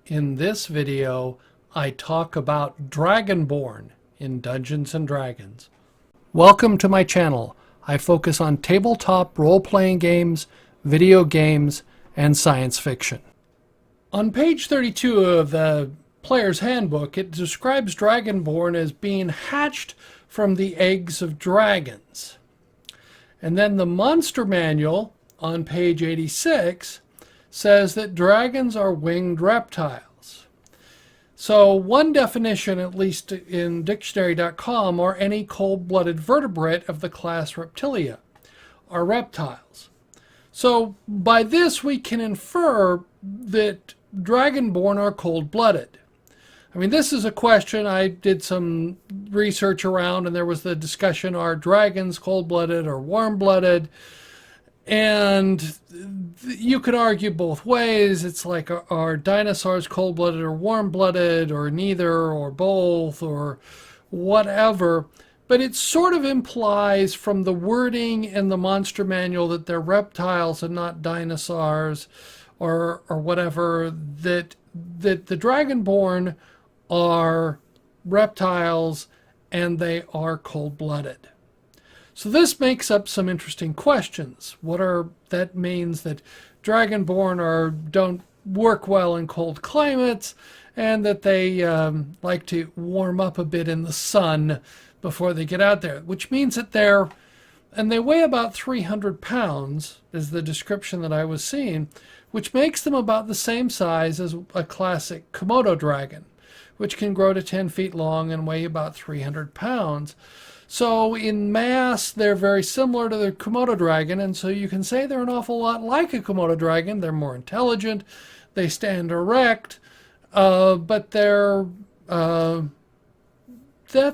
In this video, I talk about Dragonborn in Dungeons & Dragons. Welcome to my channel. I focus on tabletop role-playing games, video games, and science fiction. On page 32 of the Players Handbook, it describes Dragonborn as being hatched from the eggs of dragons. And then the Monster Manual on page 86 says that dragons are winged reptiles. So one definition, at least in dictionary.com, are any cold-blooded vertebrate of the class Reptilia, are reptiles. So by this we can infer that Dragonborn are cold-blooded. I mean, this is a question I did some research around, and there was the discussion, are dragons cold-blooded or warm-blooded? And you could argue both ways. It's like, are dinosaurs cold-blooded or warm-blooded, or neither, or both, or whatever? But it sort of implies from the wording in the Monster Manual that they're reptiles and not dinosaurs, or whatever, that the Dragonborn are reptiles and they are cold-blooded. So this makes up some interesting questions. That means that Dragonborn don't work well in cold climates, and that they like to warm up a bit in the sun before they get out there, which means that they weigh about 300 pounds, is the description that I was seeing, which makes them about the same size as a classic Komodo dragon, which can grow to 10 feet long and weigh about 300 pounds. So in mass, they're very similar to the Komodo dragon, and so you can say they're an awful lot like a Komodo dragon. They're more intelligent, they stand erect, but that's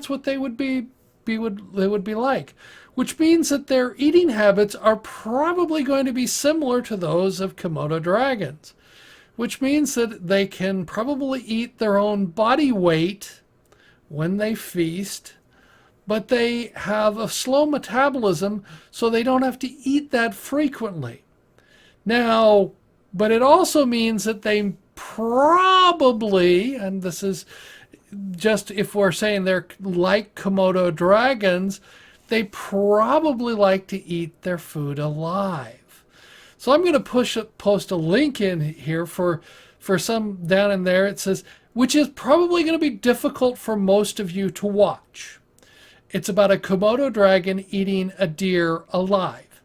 what they would be like. Which means that their eating habits are probably going to be similar to those of Komodo dragons. Which means that they can probably eat their own body weight when they feast, but they have a slow metabolism, so they don't have to eat that frequently. Now, but it also means that they probably, and this is just if we're saying they're like Komodo dragons, they probably like to eat their food alive. So I'm going to post a link in here for some down in there. It says, which is probably going to be difficult for most of you to watch. It's about a Komodo dragon eating a deer alive.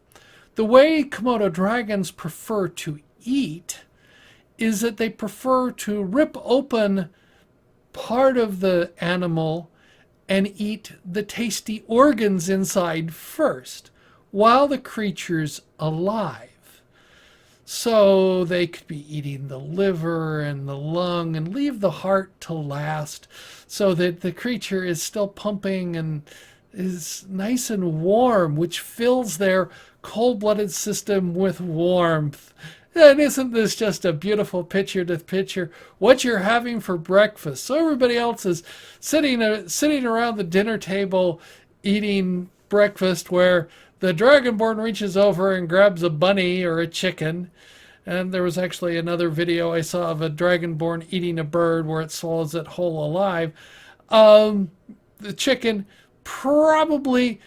The way Komodo dragons prefer to eat is that they prefer to rip open part of the animal and eat the tasty organs inside first, while the creature's alive. So they could be eating the liver and the lung and leave the heart to last, so that the creature is still pumping and is nice and warm, which fills their cold-blooded system with warmth. And isn't this just a beautiful picture to picture what you're having for breakfast? So everybody else is sitting around the dinner table eating breakfast, where the Dragonborn reaches over and grabs a bunny or a chicken. And there was actually another video I saw of a Dragonborn eating a bird where it swallows it whole alive. The chicken probably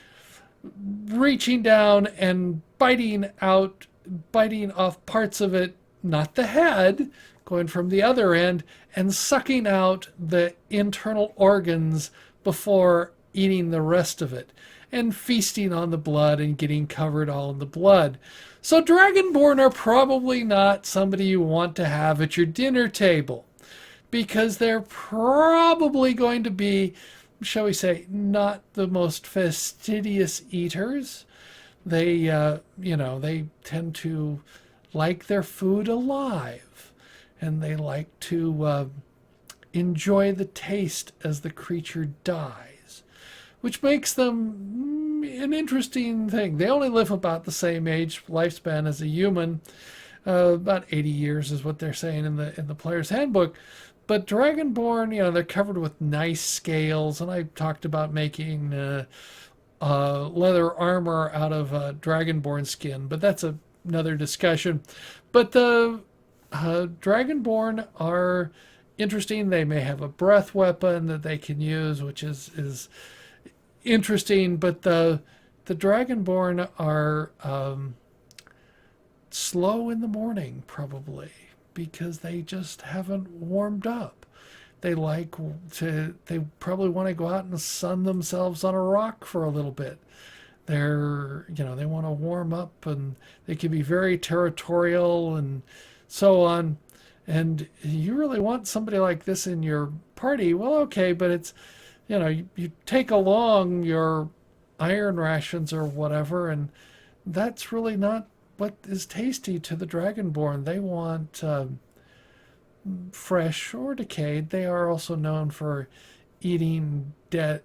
reaching down and biting off parts of it, not the head, going from the other end, and sucking out the internal organs before eating the rest of it, and feasting on the blood and getting covered all in the blood. So Dragonborn are probably not somebody you want to have at your dinner table, because they're probably going to be, shall we say, not the most fastidious eaters. They tend to like their food alive, and they like to enjoy the taste as the creature dies, which makes them an interesting thing. They only live about the same age lifespan as a human, about 80 years is what they're saying in the Player's Handbook. But Dragonborn, they're covered with nice scales, and I talked about making leather armor out of Dragonborn skin, but that's another discussion. But Dragonborn are interesting. They may have a breath weapon that they can use, which is interesting. But the Dragonborn are slow in the morning, probably because they just haven't warmed up. They like to. They probably want to go out and sun themselves on a rock for a little bit. They want to warm up, and they can be very territorial and so on. And you really want somebody like this in your party. Well, okay, but it's, you take along your iron rations or whatever, and that's really not what is tasty to the Dragonborn. They want fresh or decayed. They are also known for eating dead,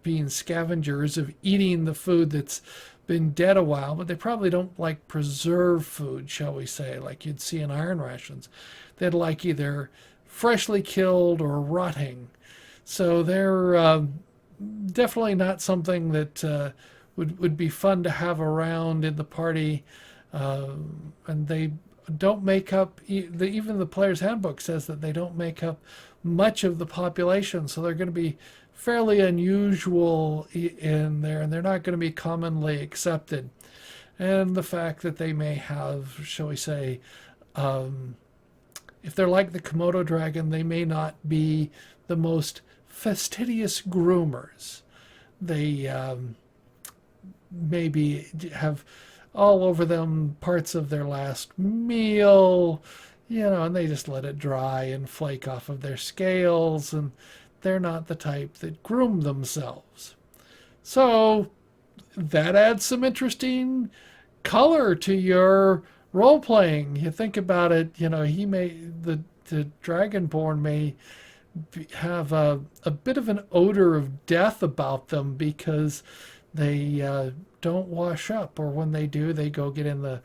being scavengers of eating the food that's been dead a while, but they probably don't like preserved food, shall we say, like you'd see in iron rations. They'd like either freshly killed or rotting. So they're definitely not something that would be fun to have around in the party. And they don't make up, even the Players Handbook says that they don't make up much of the population, so they're going to be fairly unusual in there, and they're not going to be commonly accepted. And the fact that they may have, shall we say, if they're like the Komodo dragon, they may not be the most fastidious groomers. They maybe have all over them parts of their last meal, and they just let it dry and flake off of their scales, and they're not the type that groom themselves. So that adds some interesting color to your role playing. You think about it, the Dragonborn may have a bit of an odor of death about them because they don't wash up, or when they do, they go get in the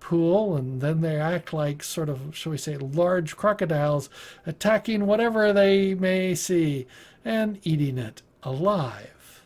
pool, and then they act like sort of, shall we say, large crocodiles attacking whatever they may see and eating it alive.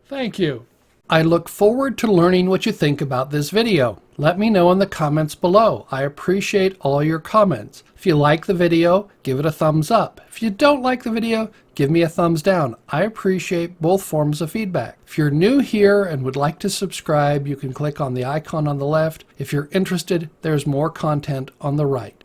Thank you. I look forward to learning what you think about this video. Let me know in the comments below. I appreciate all your comments. If you like the video, give it a thumbs up. If you don't like the video, give me a thumbs down. I appreciate both forms of feedback. If you're new here and would like to subscribe, you can click on the icon on the left. If you're interested, there's more content on the right.